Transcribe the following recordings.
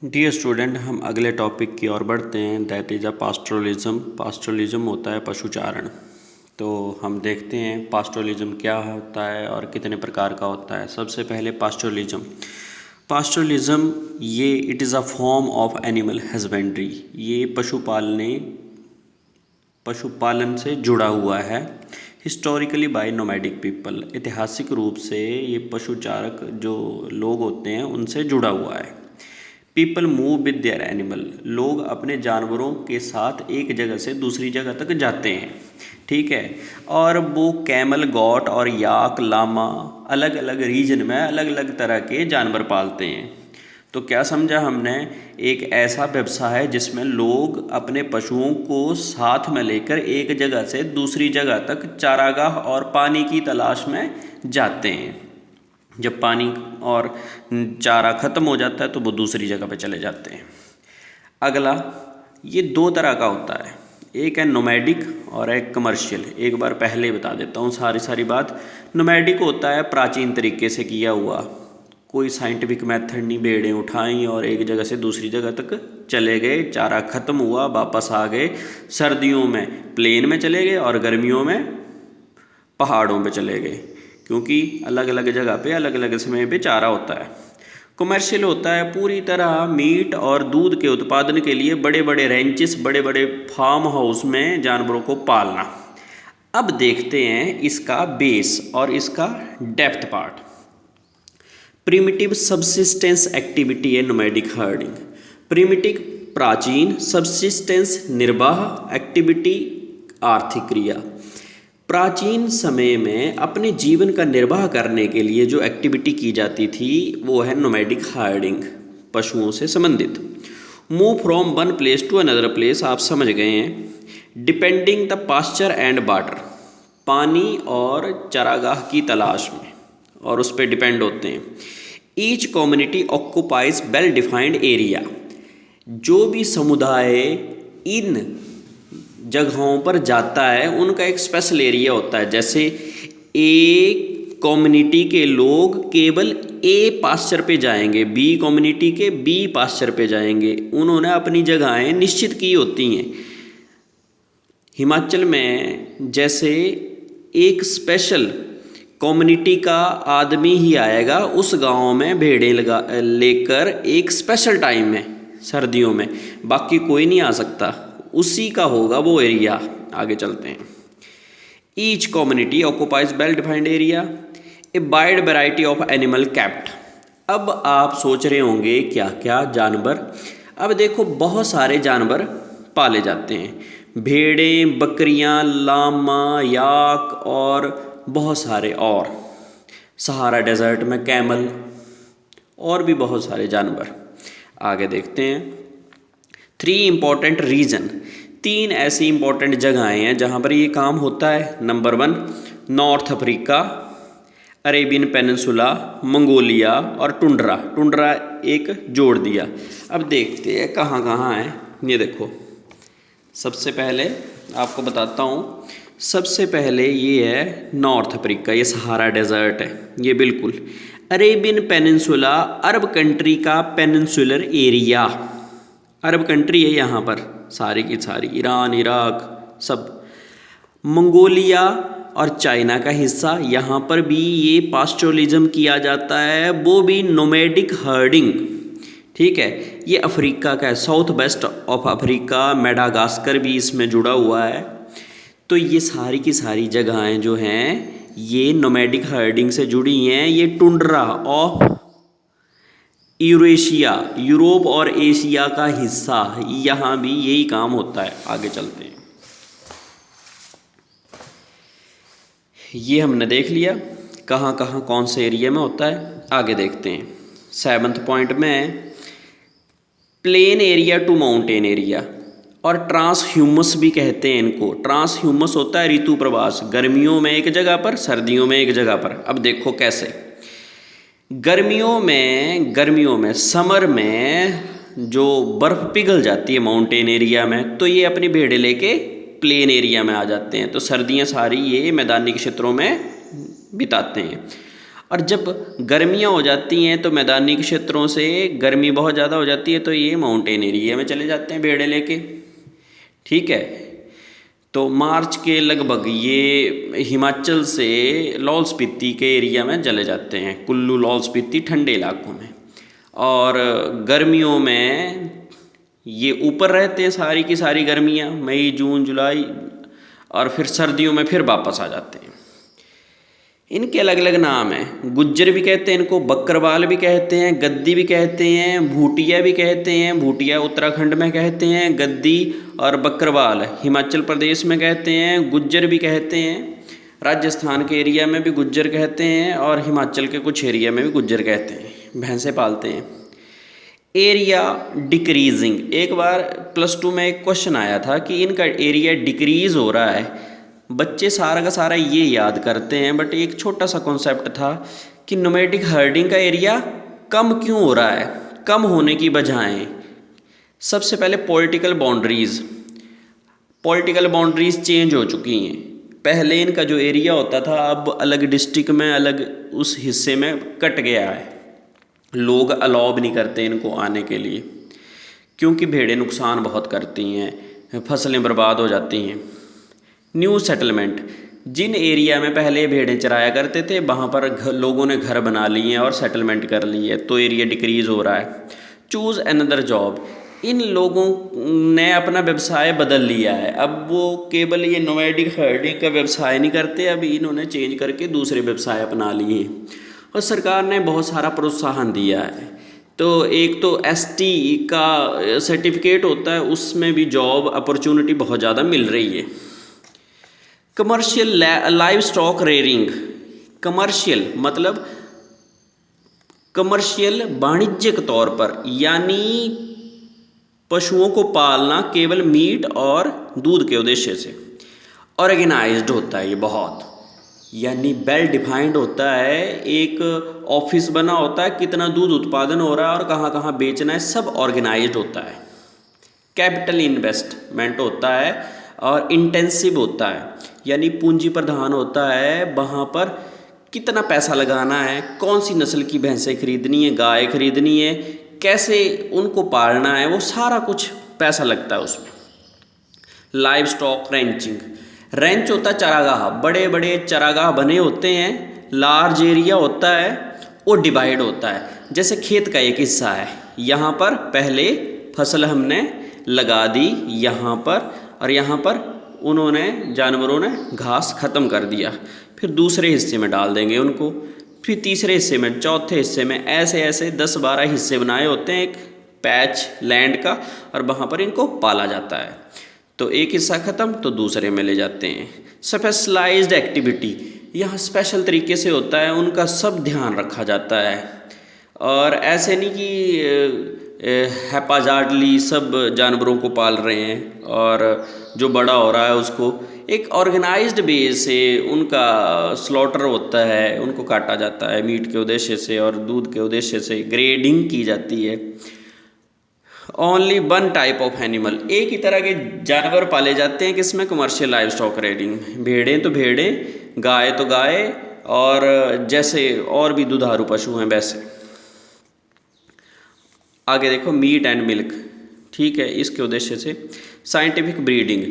Dear student, हम अगले topic की ओर बढ़ते हैं। That is a पास्टोरलिज्म। पास्टोरलिज्म होता है पशुचारण। तो हम देखते हैं पास्टोरलिज्म क्या होता है और कितने प्रकार का होता है। सबसे पहले पास्टोरलिज्म। पास्टोरलिज्म ये it is a form of animal husbandry. ये पशुपालन से जुड़ा हुआ है। Historically by nomadic people. ऐतिहासिक रूप से ये पशुचारक जो लोग होते हैं उनसे जुड़ा हुआ है। People move with their animal. लोग अपने जानवरों के साथ एक जगह से दूसरी जगह तक जाते हैं, ठीक है। और वो कैमल, गॉट और याक, लामा अलग अलग रीजन में अलग अलग तरह के जानवर पालते हैं। तो क्या समझा हमने? एक ऐसा व्यवसाय है जिसमें लोग अपने पशुओं को साथ में लेकर एक जगह से दूसरी जगह तक चारागाह और पानी की तलाश में जाते हैं। जब पानी और चारा ख़त्म हो जाता है तो वो दूसरी जगह पे चले जाते हैं। अगला, ये दो तरह का होता है, एक है नोमैडिक और एक कमर्शियल। एक बार पहले बता देता हूँ सारी बात। नोमैडिक होता है प्राचीन तरीके से किया हुआ, कोई साइंटिफिक मेथड नहीं, भेड़ें उठाई और एक जगह से दूसरी जगह तक चले गए, चारा ख़त्म हुआ, वापस आ गए। सर्दियों में प्लेन में चले गए और गर्मियों में पहाड़ों पे चले गए, क्योंकि अलग अलग जगह पे अलग अलग समय पे चारा होता है। कमर्शियल होता है पूरी तरह मीट और दूध के उत्पादन के लिए बड़े बड़े रेंचेस, बड़े बड़े फार्म हाउस में जानवरों को पालना। अब देखते हैं इसका बेस और इसका depth part. Primitive subsistence activity है नोमैडिक हर्डिंग। प्रिमिटिव प्राचीन, सबसिस्टेंस निर्वाह, एक्टिविटी आर्थिक क्रिया। प्राचीन समय में अपने जीवन का निर्वाह करने के लिए जो एक्टिविटी की जाती थी वो है नोमैडिक हर्डिंग, पशुओं से संबंधित। Move from one place to another place, आप समझ गए हैं। Depending the pasture and water, पानी और चारागाह की तलाश में और उस पर डिपेंड होते हैं। Each community occupies well defined area. जो भी समुदाय इन जगहों पर जाता है उनका एक स्पेशल एरिया होता है। जैसे ए कम्युनिटी के लोग केवल ए पास्चर पे जाएंगे, बी कम्युनिटी के बी पास्चर पे जाएंगे। उन्होंने अपनी जगहें निश्चित की होती हैं। हिमाचल में जैसे एक स्पेशल कम्युनिटी का आदमी ही आएगा उस गांव में भेड़ें लेकर एक स्पेशल टाइम में, सर्दियों में, बाकी कोई नहीं आ सकता, उसी का होगा वो एरिया। आगे चलते हैं। Each community occupies well defined area, a wide variety of animal kept. अब आप सोच रहे होंगे क्या क्या जानवर। अब देखो बहुत सारे जानवर पाले जाते हैं, भेड़ें, बकरियां, लामा, याक और बहुत सारे और। सहारा डेजर्ट में कैमल और भी बहुत सारे जानवर। आगे देखते हैं। 3 इम्पॉर्टेंट रीजन, 3 ऐसी इम्पॉर्टेंट जगहें हैं जहाँ पर ये काम होता है। Number 1 north Africa, Arabian peninsula, Mongolia और टुंड्रा। टुंड्रा एक जोड़ दिया। अब देखते हैं कहाँ कहाँ है। ये देखो, सबसे पहले आपको बताता हूँ। सबसे पहले ये है नॉर्थ अफ्रीका, ये सहारा डेजर्ट है। ये बिल्कुल अरेबियन पेनिनसुला, अरब कंट्री का पेनिनसुलर एरिया, अरब कंट्री है यहाँ पर सारी की सारी, ईरान, इराक सब। मंगोलिया और चाइना का हिस्सा, यहाँ पर भी ये पास्टोरलिज्म किया जाता है, वो भी नोमैडिक हर्डिंग, ठीक है। ये अफ्रीका का है, south west of Africa, Madagascar भी इसमें जुड़ा हुआ है। तो ये सारी की सारी जगहें जो हैं ये नोमैडिक हर्डिंग से जुड़ी हैं। ये टुंड्रा ऑफ यूरेशिया, यूरोप और एशिया का हिस्सा, यहाँ भी यही काम होता है। आगे चलते हैं। ये हमने देख लिया कहाँ कहाँ कौन से एरिया में होता है। आगे देखते हैं। 7th पॉइंट में plain area to mountain area, और ट्रांस ह्यूमस भी कहते हैं इनको। ट्रांस ह्यूमस होता है ऋतु प्रवास, गर्मियों में एक जगह पर, सर्दियों में एक जगह पर। अब देखो कैसे। गर्मियों में समर में जो बर्फ़ पिघल जाती है माउंटेन एरिया में, तो ये अपनी भेड़ें लेके प्लेन एरिया में आ जाते हैं। तो सर्दियाँ सारी ये मैदानी क्षेत्रों में बिताते हैं। और जब गर्मियाँ हो जाती हैं तो मैदानी क्षेत्रों से गर्मी बहुत ज़्यादा हो जाती है तो ये माउंटेन एरिया में चले जाते हैं भेड़ें लेके। ठीक है, तो मार्च के लगभग ये हिमाचल से लाहौल स्पीति के एरिया में चले जाते हैं, कुल्लू लाहौल स्पीति ठंडे इलाकों में। और गर्मियों में ये ऊपर रहते हैं सारी की सारी गर्मियाँ, मई जून जुलाई, और फिर सर्दियों में फिर वापस आ जाते हैं। इनके अलग अलग नाम हैं, गुज्जर भी कहते हैं इनको, बकरवाल भी कहते हैं, गद्दी भी कहते हैं, भूटिया भी कहते हैं। भूटिया उत्तराखंड में कहते हैं, गद्दी और बकरवाल हिमाचल प्रदेश में कहते हैं, गुज्जर भी कहते हैं। राजस्थान के एरिया में भी गुज्जर कहते हैं और हिमाचल के कुछ एरिया में भी गुज्जर कहते हैं। भैंसें पालते हैं। एरिया डिक्रीजिंग, एक बार +2 में एक क्वेश्चन आया था कि इनका एरिया डिक्रीज हो रहा है। बच्चे सारा का सारा ये याद करते हैं, बट एक छोटा सा कॉन्सेप्ट था कि नोमैडिक हर्डिंग का एरिया कम क्यों हो रहा है, कम होने की बजाय। सबसे पहले पॉलिटिकल बाउंड्रीज चेंज हो चुकी हैं। पहले इनका जो एरिया होता था अब अलग डिस्ट्रिक्ट में, अलग उस हिस्से में कट गया है। लोग अलाउ भी नहीं करते इनको आने के लिए, क्योंकि भेड़ें नुकसान बहुत करती हैं, फसलें बर्बाद हो जाती हैं। न्यू सेटलमेंट, जिन एरिया में पहले भेड़ें चराया करते थे वहाँ पर लोगों ने घर बना लिए हैं और सेटलमेंट कर ली है, तो एरिया डिक्रीज़ हो रहा है। चूज़ अनदर जॉब, इन लोगों ने अपना व्यवसाय बदल लिया है। अब वो केवल ये नोमैडिक हर्डिंग का व्यवसाय नहीं करते, अब इन्होंने चेंज करके दूसरे व्यवसाय अपना लिए हैं। और सरकार ने बहुत सारा प्रोत्साहन दिया है। तो एक तो ST का सर्टिफिकेट होता है, उसमें भी जॉब अपॉर्चुनिटी बहुत ज़्यादा मिल रही है। Commercial livestock rearing, commercial मतलब कमर्शियल वाणिज्यिक तौर पर, यानी पशुओं को पालना केवल मीट और दूध के उद्देश्य से। ऑर्गेनाइज्ड होता है ये बहुत, यानी वेल डिफाइंड होता है। एक ऑफिस बना होता है, कितना दूध उत्पादन हो रहा है और कहाँ कहाँ बेचना है, सब ऑर्गेनाइज्ड होता है। कैपिटल इन्वेस्टमेंट होता है और इंटेंसिव होता है, यानी पूंजी प्रधान होता है। वहाँ पर कितना पैसा लगाना है, कौन सी नस्ल की भैंसें खरीदनी है, गाय खरीदनी है, कैसे उनको पालना है, वो सारा कुछ पैसा लगता है उसमें। लाइव स्टॉक रैंचिंग, रेंच होता है चरागाह, बड़े बड़े चरागाह बने होते हैं, लार्ज एरिया होता है, वो डिवाइड होता है। जैसे खेत का एक हिस्सा है, यहाँ पर पहले फसल हमने लगा दी यहाँ पर, और यहाँ पर उन्होंने जानवरों ने घास ख़त्म कर दिया, फिर दूसरे हिस्से में डाल देंगे उनको, फिर तीसरे हिस्से में, चौथे हिस्से में, ऐसे ऐसे 10-12 हिस्से बनाए होते हैं एक पैच लैंड का, और वहाँ पर इनको पाला जाता है। तो एक हिस्सा ख़त्म तो दूसरे में ले जाते हैं। स्पेशलाइज्ड एक्टिविटी, यहाँ स्पेशल तरीके से होता है, उनका सब ध्यान रखा जाता है। और ऐसे नहीं कि हैपाजार्डली सब जानवरों को पाल रहे हैं और जो बड़ा हो रहा है उसको, एक ऑर्गेनाइज्ड वे से उनका स्लॉटर होता है, उनको काटा जाता है मीट के उद्देश्य से और दूध के उद्देश्य से, ग्रेडिंग की जाती है। Only one type of animal, एक ही तरह के जानवर पाले जाते हैं किसमें, कमर्शियल लाइव स्टॉक रेयरिंग। भेड़ें तो भेड़ें, गाय तो गाय, और जैसे और भी दुधारू पशु हैं वैसे। आगे देखो मीट एंड मिल्क, ठीक है, इसके उद्देश्य से साइंटिफिक ब्रीडिंग,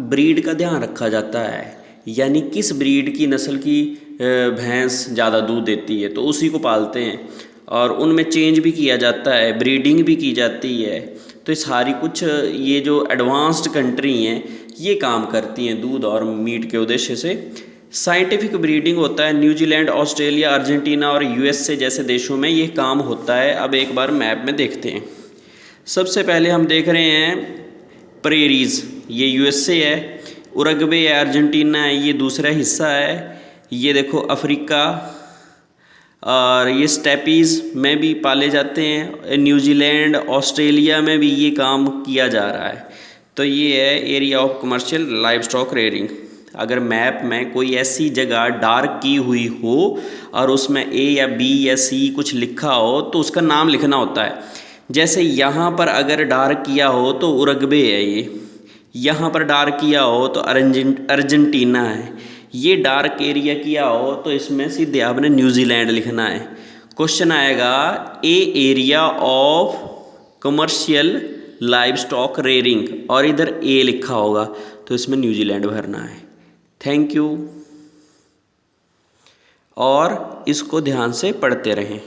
ब्रीड का ध्यान रखा जाता है, यानी किस ब्रीड की नस्ल की भैंस ज़्यादा दूध देती है तो उसी को पालते हैं, और उनमें चेंज भी किया जाता है, ब्रीडिंग भी की जाती है। तो सारी कुछ ये जो एडवांस्ड कंट्री हैं ये काम करती हैं दूध और मीट के उद्देश्य से। साइंटिफिक ब्रीडिंग होता है न्यूजीलैंड, ऑस्ट्रेलिया, अर्जेंटीना और USA जैसे देशों में ये काम होता है। अब एक बार मैप में देखते हैं। सबसे पहले हम देख रहे हैं प्रेरीज, ये USA है, उरुग्वे है, अर्जेंटीना है, ये दूसरा हिस्सा है। ये देखो अफ्रीका, और ये स्टेपीज़ में भी पाले जाते हैं। न्यूजीलैंड, ऑस्ट्रेलिया में भी ये काम किया जा रहा है। तो ये है area of commercial livestock rearing. अगर मैप में कोई ऐसी जगह डार्क की हुई हो और उसमें A या B या C कुछ लिखा हो तो उसका नाम लिखना होता है। जैसे यहाँ पर अगर डार्क किया हो तो उरुग्वे है, ये यहाँ पर डार्क किया हो तो अर्जेंटीना है, ये डार्क एरिया किया हो तो इसमें सीधे आपने न्यूजीलैंड लिखना है। क्वेश्चन आएगा a area of commercial livestock rearing और इधर ए लिखा होगा तो इसमें न्यूजीलैंड भरना है। थैंक यू और इसको ध्यान से पढ़ते रहें।